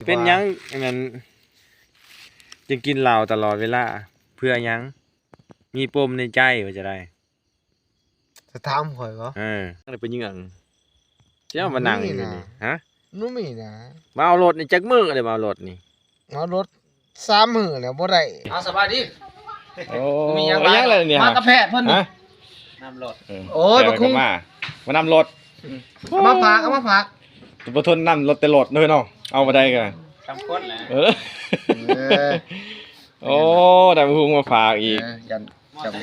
เป็นยังนั้นจึงกินเหล้าตลอดเวลาเพื่อยังมีปมในใจว่าจะได้จะถามข่อยบ่อะไรเป็นยังเจ้ามานั่งอยู่นี่ฮะบ่มีนะ มาเอารถนี่จักมือเลยมาเอารถนี่เอารถ3มื้อแล้วบ่ได้เอาสบายดี โอ้มียังอะไรเนี่ย มากระแพทย์เพิ่น ฮะ นำรถ โอ้ยบ่คุ้ม มานำรถ เอามาฝาก ตัวบ่ทนนำรถแต่รถเลยเนาะเอามาได้กัน ทำก้นแหละ เออ โอ้ได้มาหุงมาฝากอีก ยันจำ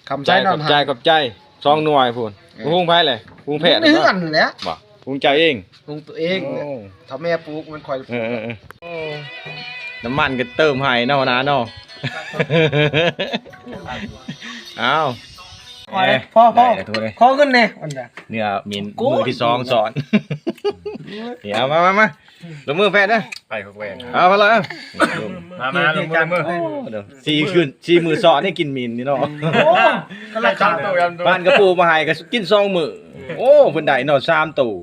คำ ใจ ใช้น ข อ อน บใจขอบใจ2หน่วยพูนหุงไผเลยหุงแพทย์ นี่คือกันแหละ บ่หุงใจเอง ปรุงตัวเองเนี่ยถ้าแม่ปลูกมันค่อย น้ำมันก็เติมให้เนาะนะเนาะ อ้าว พ่อ ได้โทษเลย ขอเงินแน่วันน่ะ เนี่ยมินมือที่2สอนเดี๋ยวมาลงมือแฟนนะไปเขาแหวนเอามาเลยมาลงมือเดี๋ยว4มือสอนให้กินมินนี่เนาะ โอ้ก็ราคา บ้านกระปูมาให้ก็กิน2มื้อโอ้เพิ่นได้เนาะ3ตู้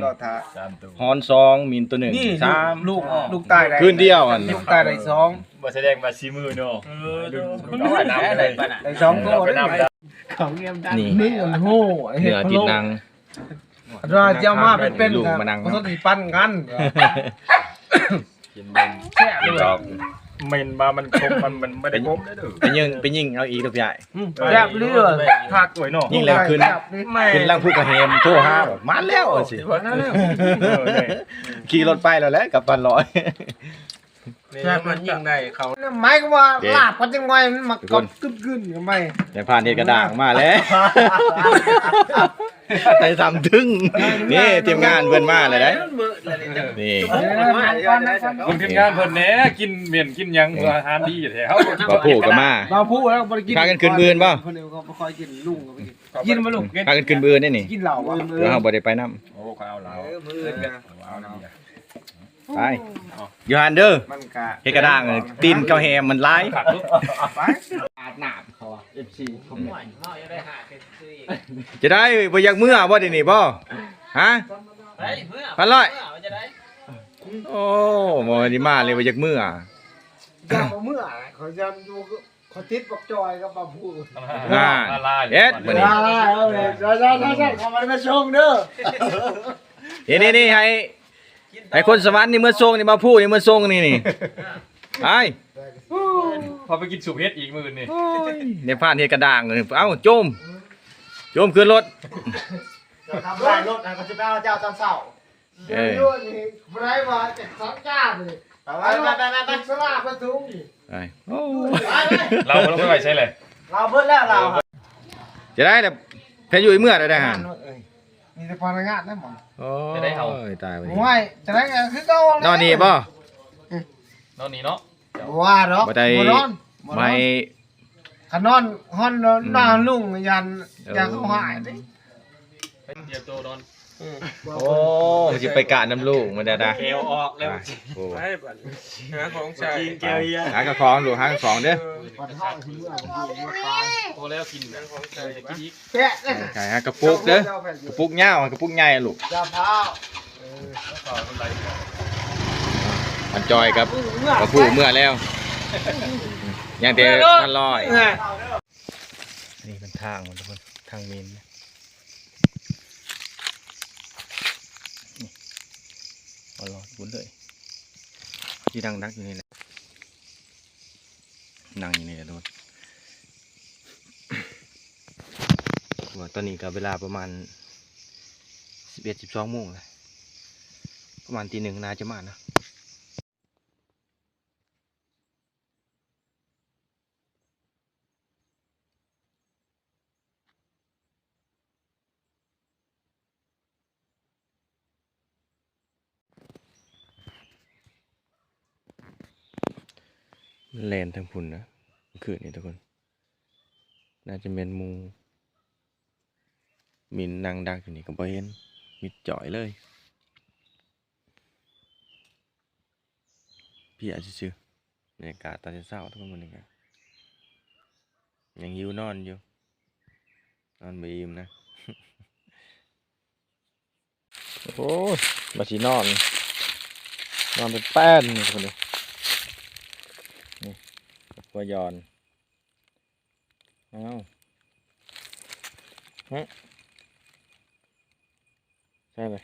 รอท่า ฮอน2มินตัว1 3 ลูกตายได้ คืนเดียวอัน ลูกตายได้2 บ่แสดงว่าซีมือเนาะ เอาไว้น้ำได้ป่ะน่ะ ได้2ตัวได้ของเงียบดังนี่มันโห เนื้อติดนาง ราเจ้ามาเป็น ลูกมานั่ง บ่ต้องสิปั้นกัน กินมัน แซ่บเลย ดอก เมนมามันคมมันไม่ได้คมได้เด้อ ไปยิงเอาอีกตัวใหญ่ แซ่บเลือด ภาคตัวเนาะ ยิ่งแล้วขึ้นล่างพูดกับเฮมโทรหาแบบมาแล้วสิ ว่านั่นแล้ว ขี่รถไปแล้วแหละกับปันร้อย แซ่บมันยิ่งได้เขา หมายก็ว่าลาบกันจังไงมันมากดกึ้นๆกันไป แต่ผ่านเหตุกระด่างมาแล้วแต่ทำถึงนี่ทีมงานเพื่อนมาเลยได้นี่ มึงทีมงานเพิ่นแหน่กินเมี่ยนกินหยังเพื่ออาหารดีแท้เฮา บ่พูดกันมา เราพูดแล้วบ่ได้กิน พากันขึ้นบืนป่ะ คนเดียวก็บ่ค่อยกินลุงก็ไปกินบ่ลุง พากันขึ้นบืนนี่นี่ กินเหล้าบ่ เดี๋ยวเราบ่ได้ไปน้ โอ้ข้าวเหลา ำไปยูฮันเดอร์ มันกะ เหตุกระด่างตีนเกาแฮมมันร้าย ไปอาบน้ำเขาFC ผม หน่อยเมาจะได้หาเป็นซื้ออีก จะได้บ่อยากเมื่อบ่ได้นี่บ่ฮะ เฮ้ยเมื่อ พันร้อย มันจะได้ โอ้บ่ได้มาเลยบ่อยากเมื่อ จะบ่เมื่อเขาจะอยู่เขาติดบักจอยกับบ่พูด เอ็ดบัดนี้ เอาเลยจะเขามาชงเด้อ นี่ให้คนสวรรค์นี่เมื่อทรงนี่มาพูดนี่เมื่อทรงนี่ไอ้ พอไปกินสุกเฮ็ดอีกมื้อนี่ ในผ่านเหตุกระด่างเลยเอ้าโจมขึ้นรถ จะทำลายรถนะเขาจะไปเอาเจ้าตอนเช้าเดี๋ยวนี่บ่ได้ว่าจะสังกาเลยไปสลากประทุง ไปโอ้ เราไม่ไหวใช่เลย เราเบิดแล้วเรา จะได้แต่แพ้อยู่เมื่อได้หัน มีแต่พนักงานนะหมอ โอ้ยตายวัน ผม นี้ ว่าจะได้คือเก่าน อนนี่ป่ะ นอนนี่เนาะ ว่าเนาะ บ่ได้ นอน ไม่ ขนอนฮอนนอนลุงยันเขาหายดิ เดี๋ยวโตนอน โอ้จะไปกะน้ำลูกมันได้ เอวออกแล้ว โอ้ หาของใช้ กินแก้วเฮีย หากระคองลูกหากระคองเด้อ โตแล้วกินของใช้กินอีก แกะเลย ใช่ฮะกระปุกเด้อกระปุกเงากระปุกใหญ่ลูก จะพา ต่อคนใด มันจอยกับกระปุกเมื่อแล้วยังแต่ท่านลอยนี่เป็นทางมันทุกคนทางมินเอาลอดบุญเลยที่ดังนักอยู่นี่แหละนั่งอยู่นี่แหละทุกคนว่าตอนนี้ก็เวลาประมาณ11-12 โมงเลยประมาณตี 1น่าจะมานะแลนทั้งพุ่นนะคืนนี้ทุกคน น่าจะเป็นมูมินนางดักอยู่นี่ก็บ่เห็นมิดจ่อยเลยพี่อาจจะชื่อบรรยากาศตอนเช้าทุกคนนี่ครับยังหิวนอนอยู่นอนไม่อิ่มนะ โอ้ยมาสินอนเป็นแป้นนี่คนนี้นี่หัวยอนเอาฮะใช่เลย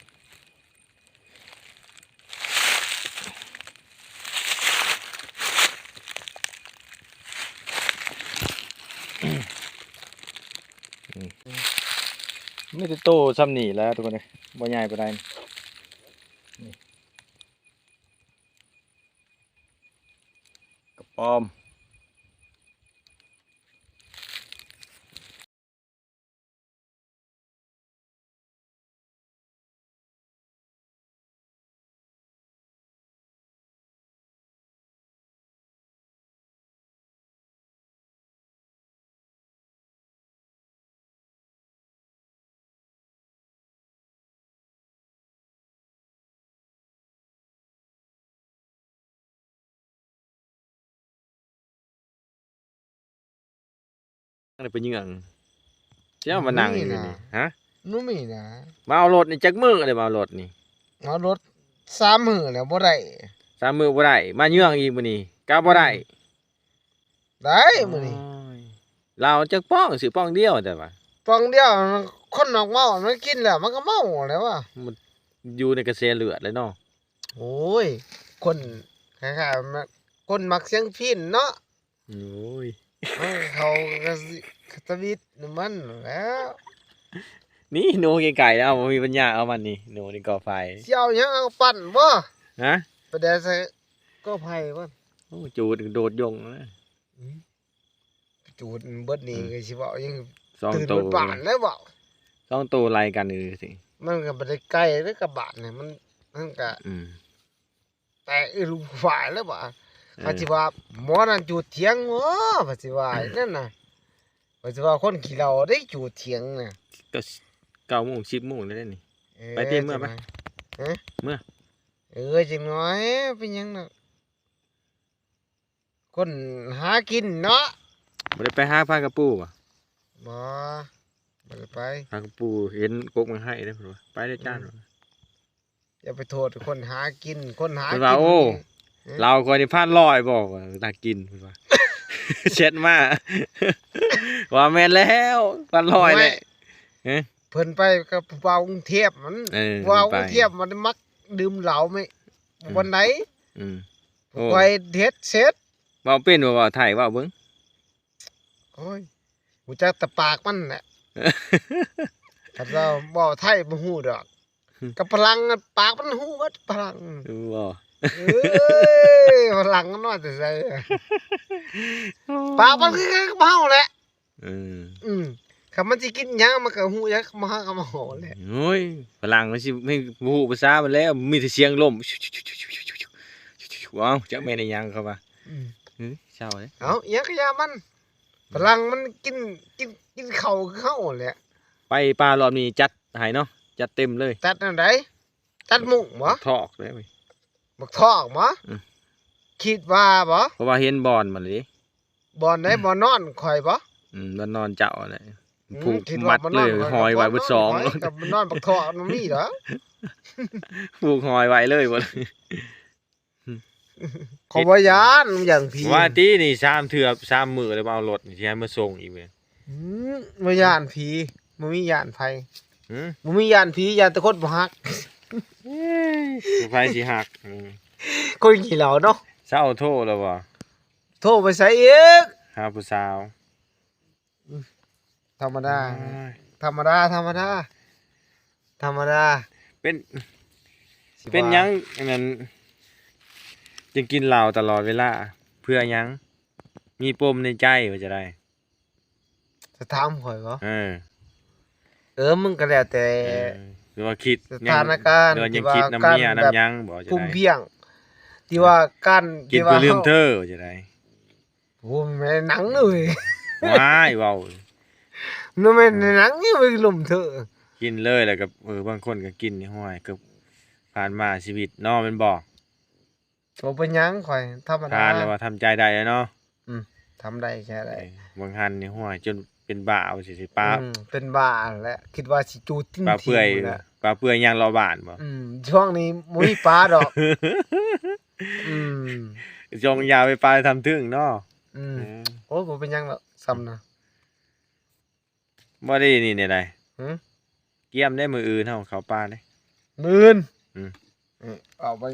ไม่ได้โตซ้ำหนีแล้วทุกคนเลยบ่ใหญ่ปานใดนี่กระป๋อมอะไรเป็นยังเจ้ามานั่งอยู่นี่ฮะ นุ่มีนะ มาเอารถนี่จักมือเลยมาเอารถนี่ เอารถ3 มื้อแล้วบ่ได้ 3 มือบ่ได้มาเยื่องอีกมื้อนี้กะบ่ได้ ได้มื้อนี้ โอ้ยเราจักป้องสิป้องเดียวแต่ว่า ฟองเดียวคนนอกเมามันกินแล้วมันก็เมาแล้วว่ะ มันอยู่ในกระแสเลือดเลยเนาะ โอ้ยคนคล้ายๆมันคนมักเสียงพิณเนาะ โอ้ย เขาก็สิสวิตช์น้ำมันแล้ว นี่หนูไก่ๆแล้วบ่มีปัญญาเอามันนี่หนูนี่ก่อไฟ สิเอาหยังเอาปั่นบ่ ฮะ ไปแดใส่ก็ไผบ่ โอ้จูดโดดยงนะ จูดเบิดนี่ก็สิเว้ายัง สอง ตื่น โต เบิดบ้านแล้วเว้า สองโตไล่กันนี่สิ มันก็บ่ได้ไกลเด้อกับบ้านนี่มันก็ อืม แต่รูปฝ่ายแล้วบ่ว่าสิว่าหมอนั่นจูดเถียงบ่ว่าสิว่านั่นน่ะว่าสิว่าคนขี้เหล้าได้จูดเถียงน่ะ ก็9 โมง 10 โมงแล้วนี่ ไปเตะเมื่อปะ ฮะ เมื่อ จังน้อยเป็นหยังน่ะคนหากินเนาะ บ่ได้ไปหาปลากระปูบ่ บ่ได้ไป ปลากระปูเห็นกกมันให้เด้อเพิ่นว่าไปได้จ้านว่า อย่าไปโทษคนหากินคนหา เพิ่ กิ นว่าโอ้ เราก็นี่พลาดลอยบอกว่าน่ากินเพิ่นว่า เช็ดมา ว่าแม่นแล้วพลาดลอยแหละ เพิ่นไปกับผู้บ่าวกรุงเทพมัน เออ ผู้บ่าวก ไป รุงเทพมันมักดื่มเหล้าไหมวันไหน อืมโอ้ ไปเฮ็ดเสร็จ เว้าเป็นบ่เว้าไทยเว้าเบิ่ง โอ้ยหูจักแต่ปากมันแหละถ้าเราบ่ไทยบ่ฮู้ดอกกับพลังอะปากมันฮู้หมดพลัง บ่ เอ้ยพลังมันน้อยแต่ไสอะปากมันคือเมาแหละ เออ คันมันสิกินหยังมันก็ฮู้จักมาหากับมาโหแหละ โอ้ยฝรั่งมันสิไม่บ่ฮู้ภาษามันแล้วมีแต่เสียงลมว้าวจักแม่นอีหยังเขาว่าเศร้าเด้ เอาอีหยังก็อย่ามันพลังมันกินข้าวคือเฮาแหละ ไปปลารอบนี้จัดให้เนาะจัดเต็มเลย ตัดอันใดตัดมุกบ่ ทอกเลยเว้ย บักทอกบ่ อืม คิดว่าบ่ เพราะว่าเห็นบอลมันเลย บ่อนใดบ่อนอนข่อยบ่ มันนอนเจ้าเลยผูก คิ มัด ว่า เลย บ่นน หอยไว้เบดสอง ข่ยกับนอนบักทอกมันมีเหรอ ผูกหอยไว้เลยบ่ ขอบ่ยานอย่างพี่ ว่าตีนี่3 เทื่อ3 มื้อแล้วมาเอารถนี่สิให้มาส่งอีกเว้ย บ่ยานผีบ่มียานไผ หือ บ่มียานผียานแต่คนบ่ฮัก ไฟสิหัก คนขี้เหล้าเนาะ เศร้าโทษแล้วบ่ โทรไปใส่อีก หาผู้สาว ธรรมดา ธรรมดา ธรรมดา ธรรมดา เป็น สิว่า เป็นหยังอันนั้นจึงกินเหล้าตลอดเวลาเพื่อหยังมีปมในใจว่าจะได้ จะถามข่อยบ่ มึงก็แล้วแต่ หรือว่าคิด สถานการณ์ หรือว่ายัง ที่ว่า คิดน้ำเมีย การแบบ น้ำหยังบ่จะ ภูมิ ได้ เพียง ที่ว่าการ กิน ที่ว่า เพื่อลืมเธอว่าจะได้ โอ้แม่หนังเลย ว้ายเว้า นู่นแม่หนังนี่ไปลมเถอะ กินเลยแล้วก็บางคนก็กินนี่ห้อยก็ผ่านมาชีวิตเนาะแม่นบ่ บ่เป็นหยังข่อยธรรมดา ทานแล้วว่าทำใจได้แล้วเนาะ ทำได้แค่ได้ บางหันนี่ห้อยจนเป็นบ้าว่าสิปลา เป็นบ้าแหละคิดว่าสิจูดทิ้ง ปลาเปื่อย ทิ้งแหละ ปลาเปื่อยยางรอบ้านบ่ ช่วงนี้บ่มีปลาดอกจงยาวไปปลาทำถึงเนาะโอ้บ่เป็นหยังหรอกซ้ำนะบ่ได้นี่เนี่ยใดเกี่ยมได้มืออื่นเฮาเขาปลาได้มื้อนเอาไป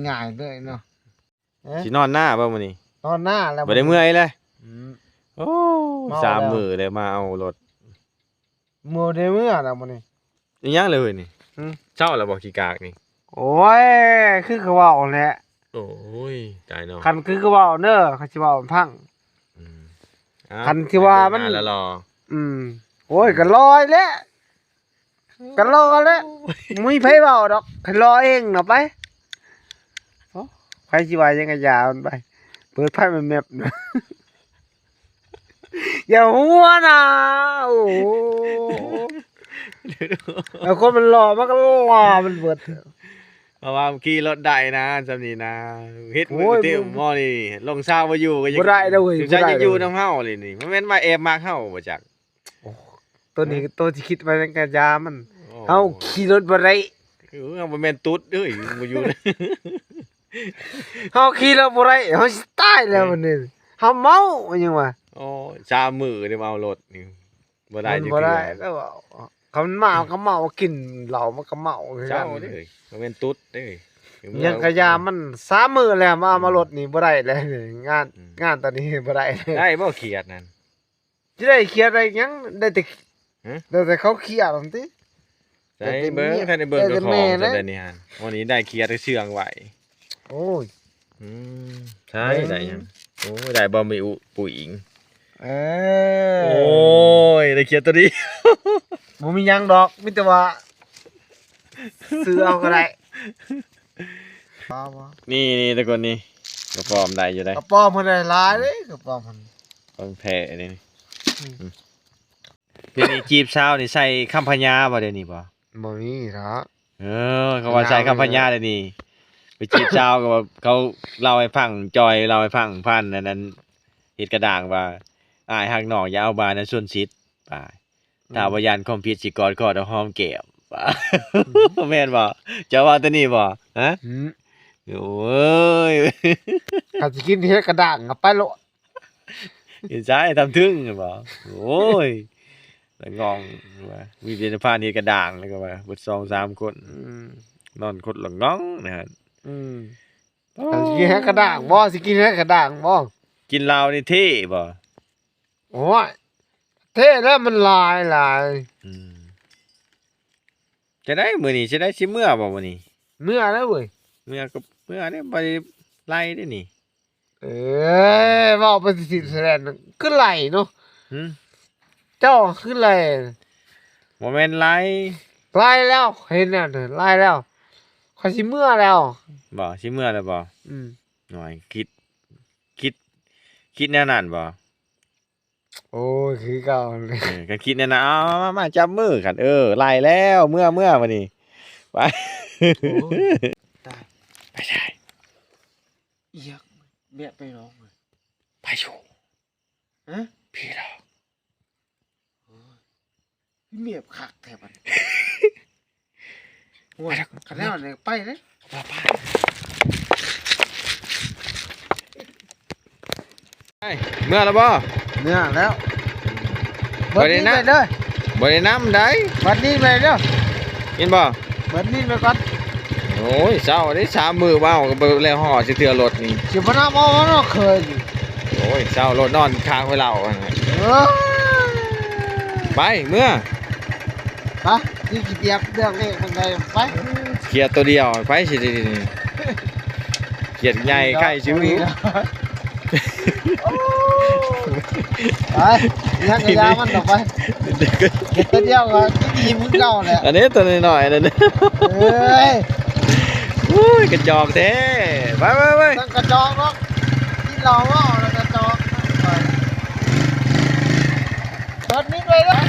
ง่ายๆเลยเนาะสินอนหน้าบ่มื้อนี้นอนหน้าแล้วบ่ได้เมื่อยเลยโอ้3 มื้อเลยมาเอารถมื้อได้มื้อแล้วมื้อนี้อีหยังเลยนี่เจ้าแล้วบ่ขี้กากนี่โอ้ยคือเขาเว้าแหละโอ้ยตายเนาะคันคือเขาเว้าเด้อเขาสิเว้าพังคันที่ว่ามันละรอโอ้ยก็ลอยแล้วก็รอแล้วมีไผเว้าดอกให้รอเองเนาะไปใครสิว่ายังไงยาวมันไปเปิดไพ่มันแมปนะอย่าหัวนะโอ้แล้วคนมันรอมันก็รอมันเบิดเพราะว่าขี่รถได้นะจำนี้นะเฮ็ดมื้อเต็มหม้อนี่ลงซาวบ่อยู่ก็ยังบ่ได้เด้อเว้ยบ่ได้อยู่นำเฮาเลยนี่มันแม่นว่าแอบมากเฮาบ่จักตัวนี้ตัวที่คิดไว้ในกะยามันเฮาขี่รถบ่ได้เฮาบ่แม่นตุ๊ดเด้อบ่อยู่เฮาขี่รถบ่ได้เฮาสิตายแล้วมื้อนี้เฮาเมาว่าหยังวะโอ้3 มื้อได้มาเอารถนี่บ่ได้จักบ่ได้แล้วเขาเมาก็เมากินเหล้ามันก็เมาเจ้าเด้อบ่แม่นตุ๊ดเด้อยังกะยามัน3 มื้อแล้วมารถนี่บ่ได้แล้วงานตอนนี้บ่ได้ได้บ่เครียดนั่นสิได้เครียดได้หยังได้แต่เขาเครียดซั่นติได้เบิ่งท่านได้เบิ่งเจ้าของซะเด้อนี่ฮะวันนี้ได้เครียดได้เชื่องไว้โอ้ยใช่ได้ยังโอ้ได้บ่มีปุ๋ยอิงโอ้ยได้เครียดตัวนี้บ่มีหยังดอกมีแต่ว่าซื้อเอาก็ได้นี่ตะกอนนี่กระป๋อมได้อยู่ได้กระป๋อมเพิ่นได้หลายเด้กระป๋อมเพิ่นของแท้นี่เดี๋ยวนี้จีบสาวนี่ใส่คำพญาบ่เดี๋ยวนี้บ่มีดอกเขาว่าใส่คำพญาเดี๋ยวนี้ไปจีบสาวก็เขาเล่าให้ฟังจอยเล่าให้ฟังพันนั้นเฮ็ดกระด่างว่าอ้ายฮักน้องอย่าเอาบานั้นส่วนชิดป่าถ้าว่าย่านความผิดสิกอดเอาหอมแก้มป่าแม่นบ่เจ้าว่าตัวนี้บ่ฮะโอ้ยถ้าสิกินเฮ็ดกระด่างก็ไปโลดอีซ้ายทำถึงบ่โอ้ยแล้วงองว่ามีเดนพานเฮ็ดกระด่างแล้วก็ว่าเบิด2-3คนนอนคนละง้องนะฮะสิกินเฮ็ดกระด่างบ่สิกินเฮ็ดกระด่างบ่กินเหล้านี่เท่บ่โอ้ยเท่แล้วมันหลายจะได้มื้อนี้จะได้สิเมื่อบ่มื้อนี้เมื่อแล้วเว้ยเมื่อก็เมื่อได้ไปไล่ได้นี่เว้าไปสิแสดงคือไหลเนาะเจ้าคือไหลบ่แม่นไล่แล้วเห็นน่ะไล่แล้วข้อยสิเมื่อแล้วบ่สิเมื่อแล้วบ่หน่อยคิดแนวนั้นบ่โอ้ยคือเก่าเลยก็คิดแนวนั้นเอามาจับมือกันไล่แล้วเมื่อวันนี้ไปตายไปใช่อีหยังแม่ไปร้องเลยไปอยู่พี่หรอพี่เมียคักแท้บัดโอ้ยคันแล้วเนี่ยไปเด้เมื่อแล้วบ่เมื่อแล้วบ่ได้น้ำได้บัดนี้ไปเด้อเห็นบ่บัดนี้ไปก่อนโอ้ยเช้าได้3 มื้อว้าวก็บ่แล้วห่อสิเทื่อรถนี่สิบ่นำเอาเนาะเคยโอ้ยเช้ารถนอนค้างไว้แล้วไปเมื่อไปนี่กี่เตียบเรื่องนี้มันได้ไปเขียดตัวเดียวไปสิเขียดใหญ่ใกล้ชิวไปยังกระยามันต่อไปเก็บตัวเดียวก็กินมึงเก่าแหละอันนี้ตัวน้อยๆนั่นเฮ้ยกระจอกแท้ไปตั้งกระจอกเนาะที่เราว่าแล้วกระจอกตอนนี้ไปแล้ว